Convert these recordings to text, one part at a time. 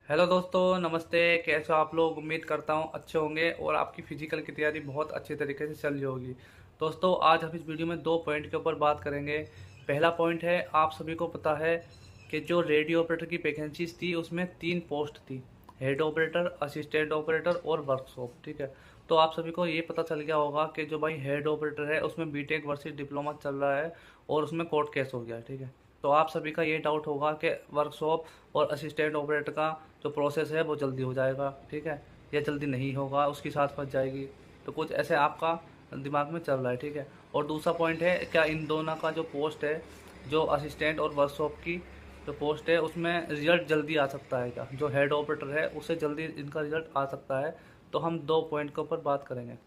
Hello दोस्तों, नमस्ते। कैसे हो आप लोग? उम्मीद करता हूँ अच्छे होंगे और आपकी फिजिकल की तैयारी बहुत अच्छे तरीके से चल रही होगी। दोस्तों, आज हम इस वीडियो में दो पॉइंट के ऊपर बात करेंगे। पहला पॉइंट है, आप सभी को पता है कि जो रेडियो ऑपरेटर की वैकेंसीज थी उसमें 3 पोस्ट थी। हेड ऑपरेटर, असिस्टेंट ऑपरेटर और वर्कशॉप। ठीक है, तो आप सभी को ये पता चल गया होगा कि जो भाई हेड ऑपरेटर है उसमें बीटेक वर्सेस डिप्लोमा चल रहा है और उसमें कोर्ट केस हो गया। ठीक है, तो आप सभी का ये डाउट होगा कि वर्कशॉप और असिस्टेंट ऑपरेटर का जो प्रोसेस है वो जल्दी हो जाएगा, ठीक है, या जल्दी नहीं होगा, उसकी साथ फंस जाएगी। तो कुछ ऐसे आपका दिमाग में चल रहा है, ठीक है। और दूसरा पॉइंट है, क्या इन दोनों का जो पोस्ट है, जो असिस्टेंट और वर्कशॉप की जो पोस्ट है उसमें रिजल्ट जल्दी आ सकता है क्या? जो हेड ऑपरेटर है उससे जल्दी इनका रिजल्ट आ सकता है? तो हम दो पॉइंट के ऊपर बात करेंगे।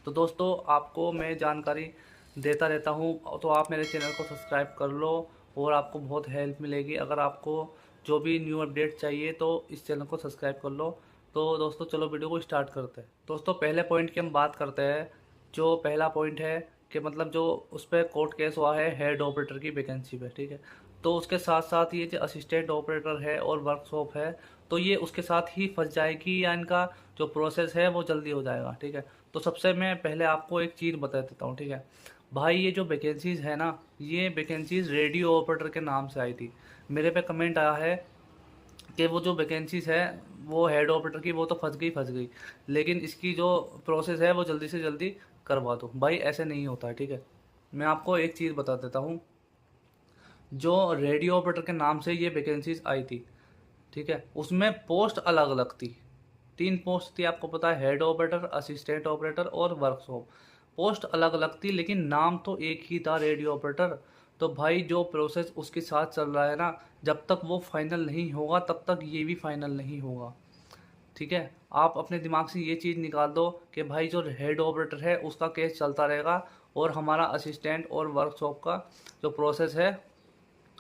तो दोस्तों, आपको मैं जानकारी देता रहता हूँ, तो आप मेरे चैनल को सब्सक्राइब कर लो और आपको बहुत हेल्प मिलेगी। अगर आपको जो भी न्यू अपडेट चाहिए तो इस चैनल को सब्सक्राइब कर लो। तो दोस्तों, चलो वीडियो को स्टार्ट करते हैं। दोस्तों, पहले पॉइंट की हम बात करते हैं। जो पहला पॉइंट है कि मतलब जो उस पर कोर्ट केस हुआ है हेड ऑपरेटर की वैकेंसी पे, ठीक है। तो उसके साथ साथ ये जो असिस्टेंट ऑपरेटर है और वर्कशॉप है, तो ये उसके साथ ही फंस जाएगी या इनका जो प्रोसेस है वो जल्दी हो जाएगा, ठीक है। तो सबसे मैं पहले आपको एक चीज़ बता देता हूँ, ठीक है भाई। ये जो वैकेंसीज है ना, ये वैकेंसीज रेडियो ऑपरेटर के नाम से आई थी। मेरे पे कमेंट आया है कि वो जो वैकेंसीज है वो हेड ऑपरेटर की, वो तो फंस गई, लेकिन इसकी जो प्रोसेस है वो जल्दी से जल्दी करवा दो। भाई ऐसे नहीं होता है, ठीक है। मैं आपको एक चीज़ बता देता हूँ। जो रेडियो ऑपरेटर के नाम से ये वैकेंसीज आई थी, ठीक है, उसमें पोस्ट अलग अलग थी। 3 पोस्ट थी, आपको पता है, हेड ऑपरेटर, असिस्टेंट ऑपरेटर और वर्कशॉप। पोस्ट अलग अलग थी लेकिन नाम तो एक ही था, रेडियो ऑपरेटर। तो भाई जो प्रोसेस उसके साथ चल रहा है ना, जब तक वो फाइनल नहीं होगा तब तक ये भी फाइनल नहीं होगा, ठीक है। आप अपने दिमाग से ये चीज़ निकाल दो कि भाई जो हेड ऑपरेटर है उसका केस चलता रहेगा और हमारा असिस्टेंट और वर्कशॉप का जो प्रोसेस है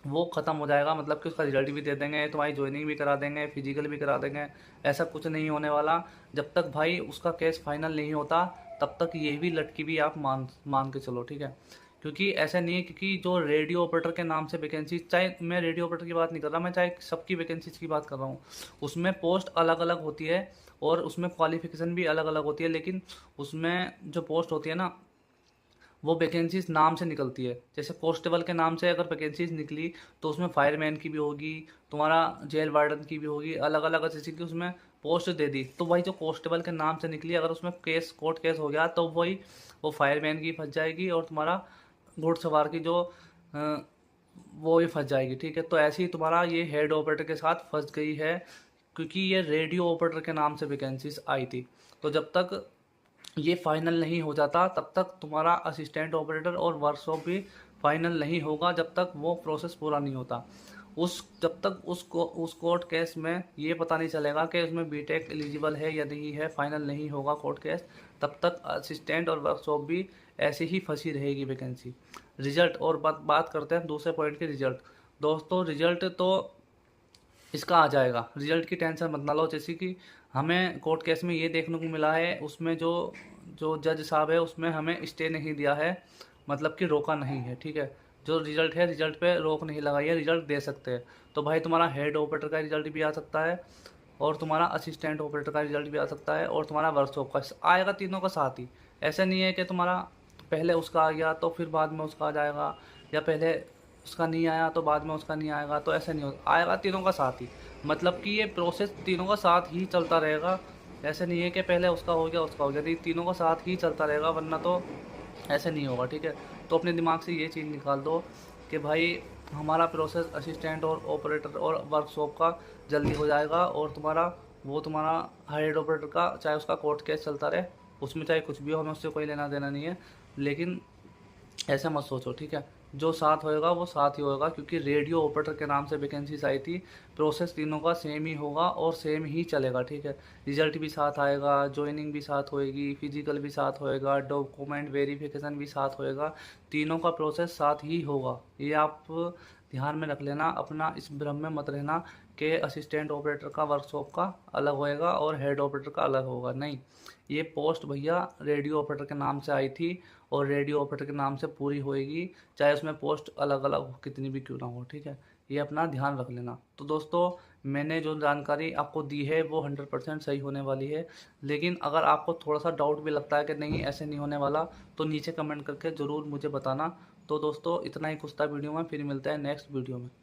वो ख़त्म हो जाएगा। मतलब कि उसका रिजल्ट भी दे देंगे, तुम्हारी ज्वाइनिंग भी करा देंगे, फिजिकल भी करा देंगे। ऐसा कुछ नहीं होने वाला। जब तक भाई उसका केस फाइनल नहीं होता तब तक ये भी लटकी भी आप मान मान के चलो, ठीक है। क्योंकि ऐसा नहीं है, क्योंकि जो रेडियो ऑपरेटर के नाम से वैकेंसी, चाहे मैं रेडियो ऑपरेटर की बात नहीं कर रहा, मैं चाहे सबकी वैकेंसीज की बात कर रहा हूँ, उसमें पोस्ट अलग अलग होती है और उसमें क्वालिफिकेशन भी अलग अलग होती है। लेकिन उसमें जो पोस्ट होती है ना, वो वैकेंसीज नाम से निकलती है। जैसे कांस्टेबल के नाम से अगर वैकेंसीज निकली तो उसमें फायरमैन की भी होगी, तुम्हारा जेल वार्डन की भी होगी, अलग अलग जैसे कि उसमें पोस्ट दे दी। तो वही जो कांस्टेबल के नाम से निकली, अगर उसमें केस कोर्ट केस हो गया तो वही वो फायरमैन की फंस जाएगी और तुम्हारा घुड़सवार की जो वो भी फंस जाएगी, ठीक है। तो ऐसे ही तुम्हारा ये हेड ऑपरेटर के साथ फंस गई है, क्योंकि ये रेडियो ऑपरेटर के नाम से वैकेंसीज आई थी। तो जब तक ये फाइनल नहीं हो जाता तब तक तुम्हारा असिस्टेंट ऑपरेटर और वर्कशॉप भी फाइनल नहीं होगा, जब तक वो प्रोसेस पूरा नहीं होता। उस जब तक उस कोर्ट केस में ये पता नहीं चलेगा कि उसमें बीटेक एलिजिबल है या नहीं है, फाइनल नहीं होगा कोर्ट केस, तब तक असिस्टेंट और वर्कशॉप भी ऐसे ही फंसी रहेगी वैकेंसी। रिजल्ट और बात करते हैं दूसरे पॉइंट के रिजल्ट। दोस्तों, रिजल्ट तो इसका आ जाएगा, रिजल्ट की टेंशन मत ना लो। जैसे कि हमें कोर्ट केस में ये देखने को मिला है, उसमें जो जो जज साहब है उसमें हमें स्टे नहीं दिया है, मतलब कि रोका नहीं है, ठीक है। जो रिजल्ट है, रिजल्ट पे रोक नहीं लगाई है, रिजल्ट दे सकते हैं। तो भाई तुम्हारा हेड ऑपरेटर का रिजल्ट भी आ सकता है और तुम्हारा असिस्टेंट ऑपरेटर का रिजल्ट भी आ सकता है और तुम्हारा वर्कशॉप का आएगा, तीनों का साथ ही। ऐसा नहीं है कि तुम्हारा पहले उसका आ गया तो फिर बाद में उसका आ जाएगा, या पहले उसका नहीं आया तो बाद में उसका नहीं आएगा। तो ऐसा नहीं होगा, आएगा तीनों का साथ ही। मतलब कि ये प्रोसेस तीनों का साथ ही चलता रहेगा। ऐसे नहीं है कि पहले उसका हो गया उसका हो गया, नहीं, तीनों का साथ ही चलता रहेगा, वरना तो ऐसे नहीं होगा, ठीक है। तो अपने दिमाग से ये चीज़ निकाल दो कि भाई हमारा प्रोसेस असिस्टेंट और ऑपरेटर और वर्कशॉप का जल्दी हो जाएगा, और तुम्हारा हेड ऑपरेटर का चाहे उसका कोर्ट केस चलता रहे, उसमें चाहे कुछ भी हो, हमें उससे कोई लेना देना नहीं है। लेकिन ऐसा मत सोचो, ठीक है। जो साथ होएगा वो साथ ही होएगा, क्योंकि रेडियो ऑपरेटर के नाम से वैकेंसीज आई थी। प्रोसेस तीनों का सेम ही होगा और सेम ही चलेगा, ठीक है। रिजल्ट भी साथ आएगा, ज्वाइनिंग भी साथ होएगी, फिजिकल भी साथ होएगा, डॉक्यूमेंट वेरिफिकेशन भी साथ होएगा। तीनों का प्रोसेस साथ ही होगा, ये आप ध्यान में रख लेना। अपना इस भ्रम में मत रहना कि असिस्टेंट ऑपरेटर का वर्कशॉप का अलग होएगा और हेड ऑपरेटर का अलग होगा, नहीं। ये पोस्ट भैया रेडियो ऑपरेटर के नाम से आई थी और रेडियो ऑपरेटर के नाम से पूरी होएगी, चाहे उसमें पोस्ट अलग अलग हो, कितनी भी क्यों ना हो, ठीक है। ये अपना ध्यान रख लेना। तो दोस्तों, मैंने जो जानकारी आपको दी है वो 100% सही होने वाली है। लेकिन अगर आपको थोड़ा सा डाउट भी लगता है कि नहीं ऐसे नहीं होने वाला, तो नीचे कमेंट करके ज़रूर मुझे बताना। तो दोस्तों इतना ही कुछ था वीडियो में, फिर मिलते हैं नेक्स्ट वीडियो में।